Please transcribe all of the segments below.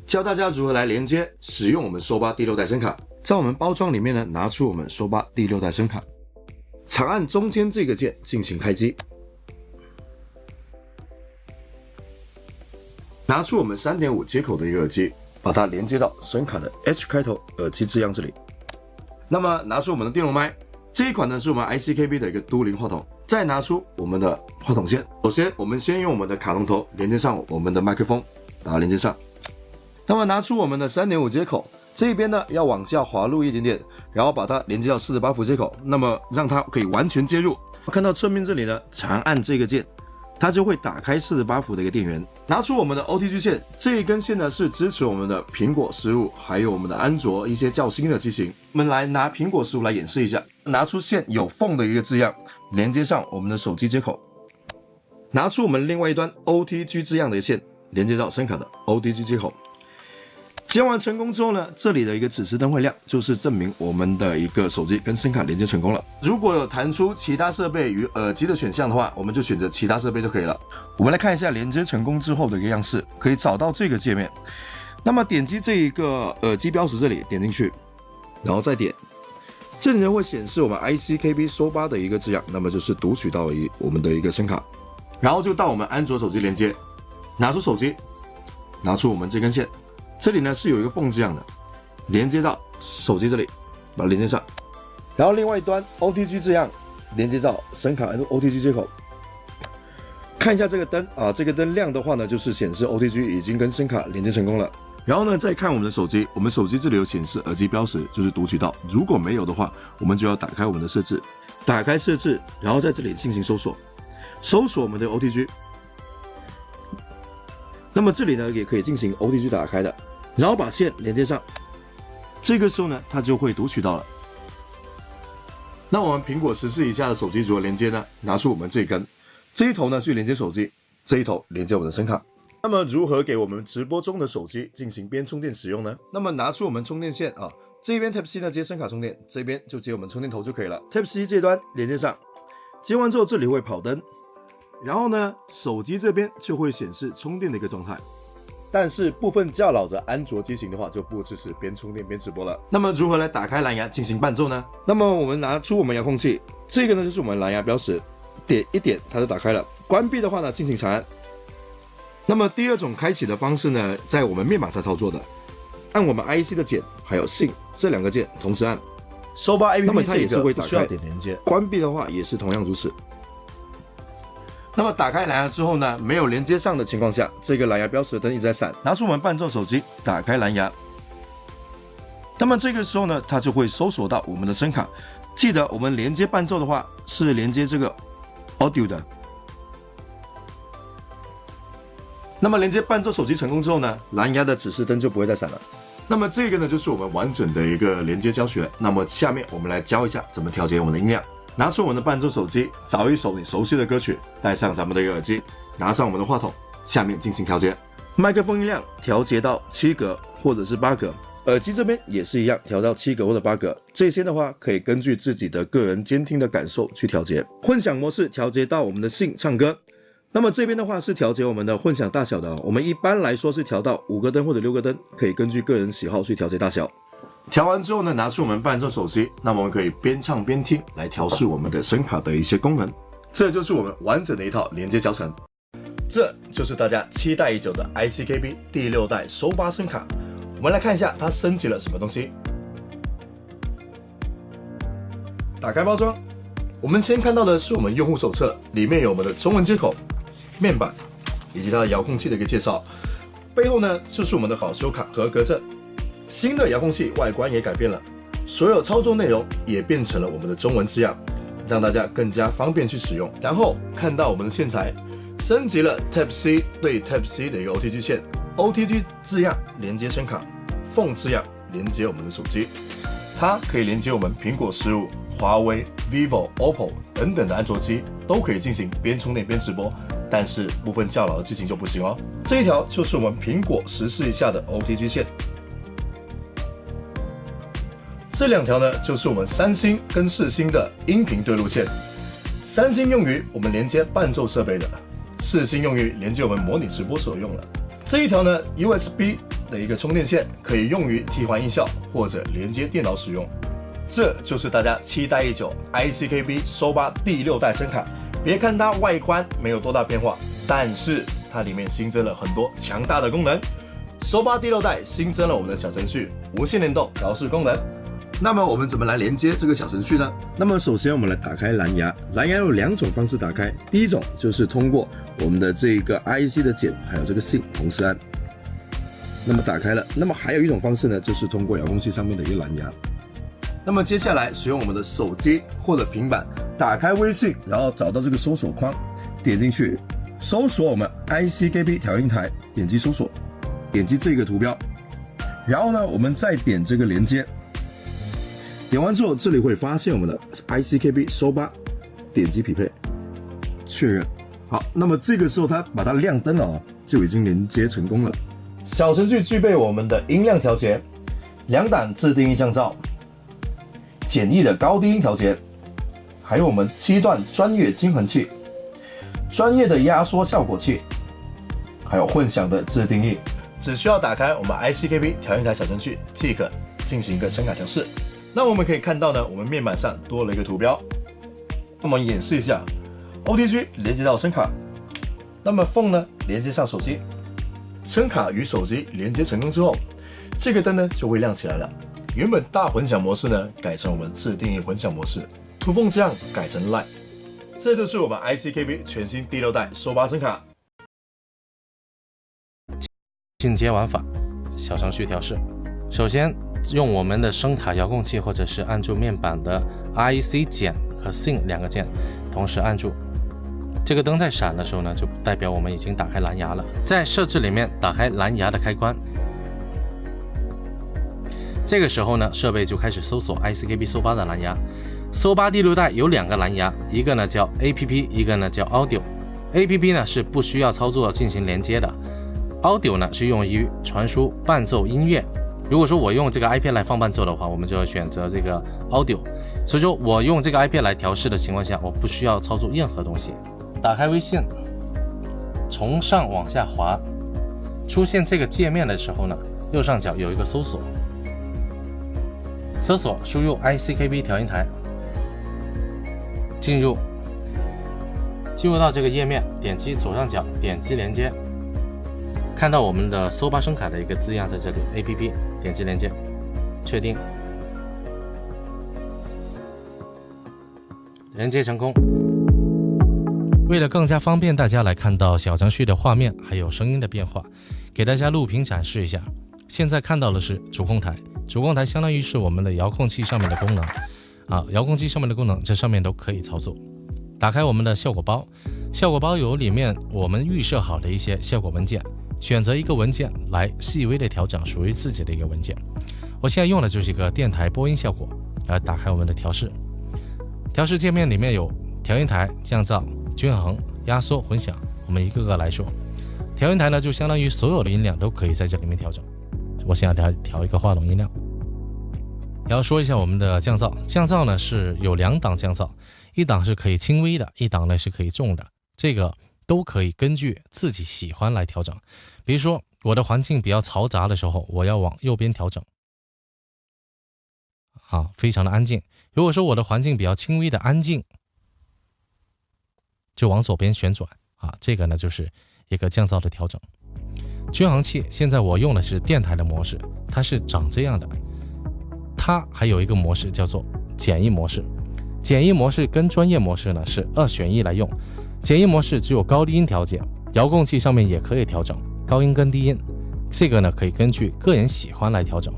教大家如何来连接使用我们收吧第6代声卡。在我们包装里面呢，拿出我们收吧第6代声卡，长按中间这个键进行开机，拿出我们 3.5 接口的一个耳机，把它连接到声卡的 H 开头耳机字样这里。那么拿出我们的电容麦，这一款呢是我们 ICKB 的一个都灵话筒。再拿出我们的话筒线，首先我们先用我们的卡龙头连接上我们的麦克风，把它连接上。那么拿出我们的 3.5 接口，这边呢要往下滑入一点点，然后把它连接到48伏接口，那么让它可以完全接入。看到侧面这里呢，长按这个键，它就会打开48伏的一个电源。拿出我们的 OTG 线，这一根线呢是支持我们的苹果15，还有我们的安卓一些较新的机型。我们来拿苹果15来演示一下，拿出线有缝的一个字样，连接上我们的手机接口，拿出我们另外一端 OTG 字样的线，连接到声卡的 OTG 接口。接完成功之后呢，这里的一个指示灯会亮，就是证明我们的一个手机跟声卡连接成功了。如果有弹出其他设备与耳机的选项的话，我们就选择其他设备就可以了。我们来看一下连接成功之后的一个样式，可以找到这个界面。那么点击这一个耳机标识这里，点进去，然后再点，这里呢会显示我们 ICKB 收吧的一个字样，那么就是读取到我们的一个声卡，然后就到我们安卓手机连接，拿出手机，拿出我们这根线。这里呢是有一个缝字样的，连接到手机这里，把它连接上，然后另外一端 OTG 字样连接到声卡 OTG 接口。看一下这个灯啊，这个灯亮的话呢，就是显示 OTG 已经跟声卡连接成功了。然后呢，再看我们的手机，我们手机这里有显示耳机标识，就是读取到。如果没有的话，我们就要打开我们的设置，打开设置，然后在这里进行搜索，搜索我们的 OTG。那么这里呢也可以进行 OTG 打开的，然后把线连接上，这个时候呢它就会读取到了。那我们苹果14以下的手机如何连接呢？拿出我们这一根，这一头呢去连接手机，这一头连接我们的声卡。那么如何给我们直播中的手机进行边充电使用呢？那么拿出我们充电线啊，这边 Type C 呢接声卡充电，这边就接我们充电头就可以了。Type C 这端连接上，接完之后这里会跑灯。然后呢，手机这边就会显示充电的一个状态，但是部分较老的安卓机型的话，就不支持边充电边直播了。那么如何来打开蓝牙进行伴奏呢？那么我们拿出我们遥控器，这个呢就是我们蓝牙标识，点一点它就打开了。关闭的话呢，进行长按。那么第二种开启的方式呢，在我们面板上操作的，按我们 IC 的键还有信这2个键同时按，收吧 APP 那么它也是会打开。需要点连接。关闭的话也是同样如此。那么打开蓝牙之后呢，没有连接上的情况下，这个蓝牙标识的灯一直在闪。拿出我们伴奏手机，打开蓝牙。那么这个时候呢，它就会搜索到我们的声卡。记得我们连接伴奏的话，是连接这个 Audio 的。那么连接伴奏手机成功之后呢，蓝牙的指示灯就不会再闪了。那么这个呢，就是我们完整的一个连接教学。那么下面我们来教一下怎么调节我们的音量。拿出我们的伴奏手机，找一首你熟悉的歌曲，戴上咱们的一个耳机，拿上我们的话筒，下面进行调节。麦克风音量调节到7格或者是8格，耳机这边也是一样，调到7格或者8格。这些的话可以根据自己的个人监听的感受去调节。混响模式调节到我们的信唱歌，那么这边的话是调节我们的混响大小的，我们一般来说是调到5个灯或者6个灯，可以根据个人喜好去调节大小。调完之后呢，拿出我们伴奏手机，那么我们可以边唱边听来调试我们的声卡的一些功能。这就是我们完整的一套连接教程。这就是大家期待已久的 ICKB 第6代收吧声卡。我们来看一下它升级了什么东西。打开包装，我们先看到的是我们用户手册，里面有我们的中文接口、面板以及它的遥控器的一个介绍。背后呢就是我们的好修卡合格证。新的遥控器外观也改变了，所有操作内容也变成了我们的中文字样，让大家更加方便去使用。然后看到我们的线材升级了 Type C 对 Type C 的一个 OTG 线 ，OTG 字样连接声卡，缝字样连接我们的手机，它可以连接我们苹果15、华为、vivo、OPPO 等等的安卓机，都可以进行边充电边直播。但是部分较老的机型就不行哦。这一条就是我们苹果14以下的 OTG 线。这2条呢，就是我们三星跟4星的音频对路线。3星用于我们连接伴奏设备的，4星用于连接我们模拟直播所用的。这一条呢 ，USB 的一个充电线，可以用于替换音效或者连接电脑使用。这就是大家期待已久 ICKB SO8 第6代声卡。别看它外观没有多大变化，但是它里面新增了很多强大的功能。SO8 第6代新增了我们的小程序无线联动调试功能。那么我们怎么来连接这个小程序呢？那么首先我们来打开蓝牙，蓝牙有2种方式打开。第一种就是通过我们的这个 IC 的键，还有这个 SIM 同时按，那么打开了。那么还有一种方式呢，就是通过遥控器上面的一个蓝牙。那么接下来使用我们的手机或者平板，打开微信，然后找到这个搜索框，点进去，搜索我们 ICKB 调音台，点击搜索，点击这个图标，然后呢，我们再点这个连接，点完之后，这里会发现我们的 ICKB SO8，点击匹配，确认。好，那么这个时候它把它亮灯了哦，就已经连接成功了。小程序具备我们的音量调节，2档自定义降噪。简易的高低音调节，还有我们7段专业均衡器、专业的压缩效果器，还有混响的自定义。只需要打开我们 ICKB 调音台小程序即可进行一个声卡调试。那我们可以看到呢，我们面板上多了一个图标。那么演示一下 ，OTG 连接到声卡，那么 Phone 呢连接上手机，声卡与手机连接成功之后，这个灯呢就会亮起来了。原本大混响模式呢，改成我们自定义混响模式 ，To Phone 这样改成 Light， 这就是我们 ICKB 全新第6代SO8声卡。进阶玩法，小程序调试。首先用我们的声卡遥控器，或者是按住面板的 IC 键和 SIM 2个键，同时按住。这个灯在闪的时候呢，就代表我们已经打开蓝牙了。在设置里面打开蓝牙的开关。这个时候呢，设备就开始搜索 ICKB SO8 的蓝牙。SO8 第6代有2个蓝牙，一个呢叫 APP， 一个呢叫 Audio。APP 呢是不需要操作进行连接的 ，Audio 呢是用于传输伴奏音乐。如果说我用这个 iPad 来放伴奏的话，我们就要选择这个 Audio。所以说我用这个 iPad 来调试的情况下，我不需要操作任何东西。打开微信，从上往下滑，出现这个界面的时候呢，右上角有一个搜索。搜索输入 ICKB 调音台，进入到这个页面，点击左上角，点击连接，看到我们的SO8声卡的一个字样在这里 ，APP 点击连接，确定，连接成功。为了更加方便大家来看到小程序的画面还有声音的变化，给大家录屏展示一下。现在看到的是主控台。主控台相当于是我们的遥控器上面的功能遥控器上面的功能这上面都可以操作。打开我们的效果包，效果包有里面我们预设好的一些效果文件，选择一个文件来细微的调整属于自己的一个文件。我现在用的就是一个电台播音效果。打开我们的调试，调试界面里面有调音台、降噪、均衡、压缩、混响，我们一个个来说。调音台呢就相当于所有的音量都可以在这里面调整。我现在调一个话筒音量，然后说一下我们的降噪。降噪呢是有2档降噪，一档是可以轻微的，一档呢是可以重的，这个都可以根据自己喜欢来调整。比如说我的环境比较嘈杂的时候，我要往右边调整，非常的安静。如果说我的环境比较轻微的安静，就往左边旋转这个呢就是一个降噪的调整。均衡器现在我用的是电台的模式，它是长这样的。它还有一个模式叫做简易模式，简易模式跟专业模式呢是2选1来用。简易模式只有高低音调节，遥控器上面也可以调整高音跟低音，这个呢可以根据个人喜欢来调整。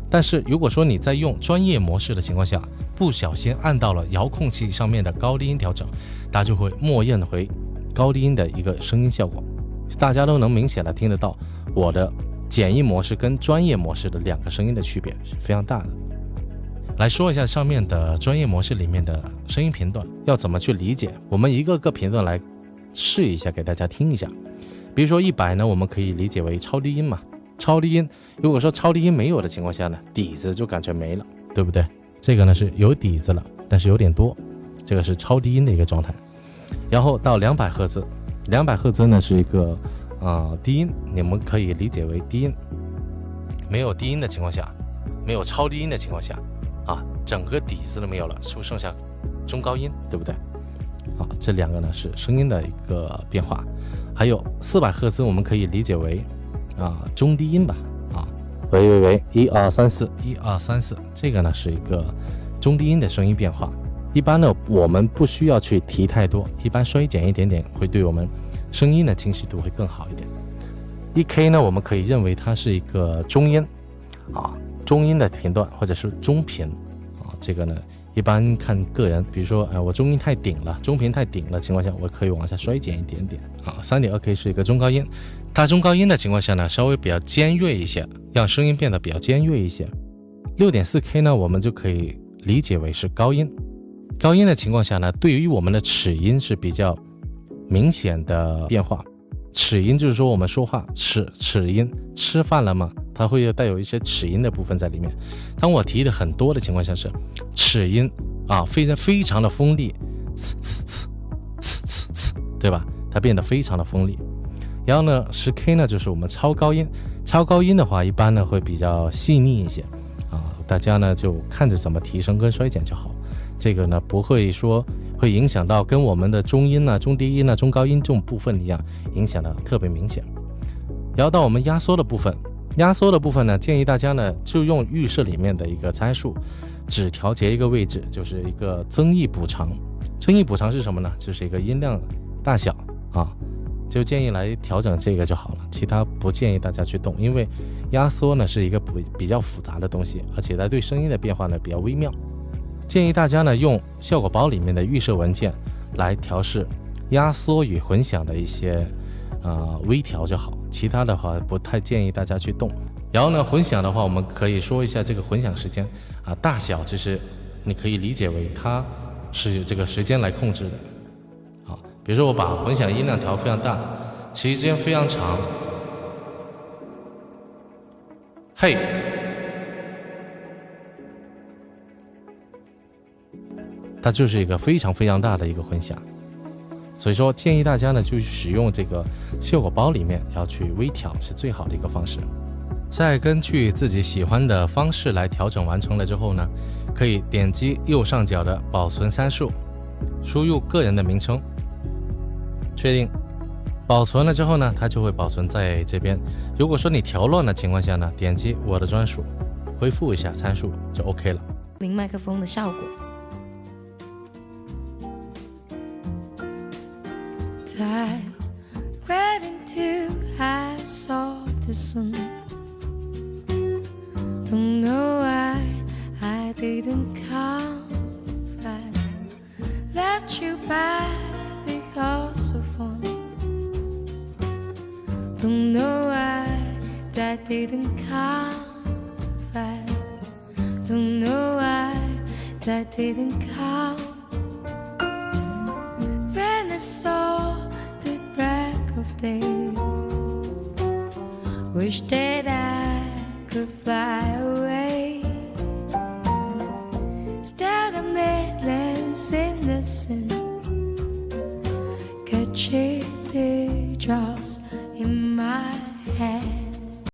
但是如果说你在用专业模式的情况下，不小心按到了遥控器上面的高低音调整，它就会默认回高低音的一个声音效果。大家都能明显的听得到我的简易模式跟专业模式的2个声音的区别是非常大的。来说一下上面的专业模式里面的声音频段要怎么去理解，我们一个个频段来试一下给大家听一下。比如说100呢，我们可以理解为超低音嘛，超低音如果说超低音没有的情况下呢，底子就感觉没了，对不对？这个呢是有底子了，但是有点多，这个是超低音的一个状态。然后到200赫兹，200赫兹呢是一个低音，你们可以理解为低音。没有低音的情况下，没有超低音的情况下啊，整个底子都没有了，是不是剩下中高音，对不对？好，这两个呢是声音的一个变化。还有400赫兹我们可以理解为中低音吧，喂，1 2 3 4 1 2 3 4，这个呢是一个中低音的声音变化。一般呢我们不需要去提太多，一般衰减一点点会对我们声音的清晰度会更好一点。1K 呢我们可以认为它是一个中音中音的频段或者是中频这个呢一般看个人，比如说我中音太顶了，中频太顶了情况下，我可以往下衰减一点点3.2K 是一个中高音，大中高音的情况下呢稍微比较尖锐一些，让声音变得比较尖锐一些。6.4K 呢我们就可以理解为是高音，高音的情况下呢对于我们的齿音是比较明显的变化。齿音就是说我们说话齿音，吃饭了吗，它会带有一些齿音的部分在里面。当我提的很多的情况下是齿音非常的锋利，对吧？它变得非常的锋利。然后呢 10K 呢就是我们超高音，超高音的话一般呢会比较细腻一些大家呢就看着怎么提升跟衰减就好，这个呢不会说会影响到跟我们的中音中低音中高音这种部分一样，影响的特别明显。然后到我们压缩的部分，压缩的部分呢建议大家呢就用预设里面的一个参数，只调节一个位置，就是一个增益补偿。增益补偿是什么呢？就是一个音量大小就建议来调整这个就好了，其他不建议大家去动，因为压缩呢是一个比较复杂的东西，而且它对声音的变化呢比较微妙。建议大家呢用效果包里面的预设文件来调试压缩与混响的一些微调就好，其他的话不太建议大家去动。然后呢混响的话我们可以说一下这个混响时间大小，其实你可以理解为它是这个时间来控制的比如说我把混响音量调非常大，时间非常长，嘿，它就是一个非常非常大的一个混响。所以说建议大家呢就使用这个效果包里面要去微调，是最好的一个方式。再根据自己喜欢的方式来调整完成了之后呢，可以点击右上角的保存参数，输入个人的名称，确定保存了之后呢，它就会保存在这边。如果说你调乱的情况下呢，点击我的专属，恢复一下参数就 OK 了。零麦克风的效果。Time waiting till I saw the sun. Don't know why I didn't come back. Left you by because of fun. Don't know why that didn't come back. Don't know why that didn't come. When I saw the break of day, wish that I could fly away. Instead of Midlands innocent, catching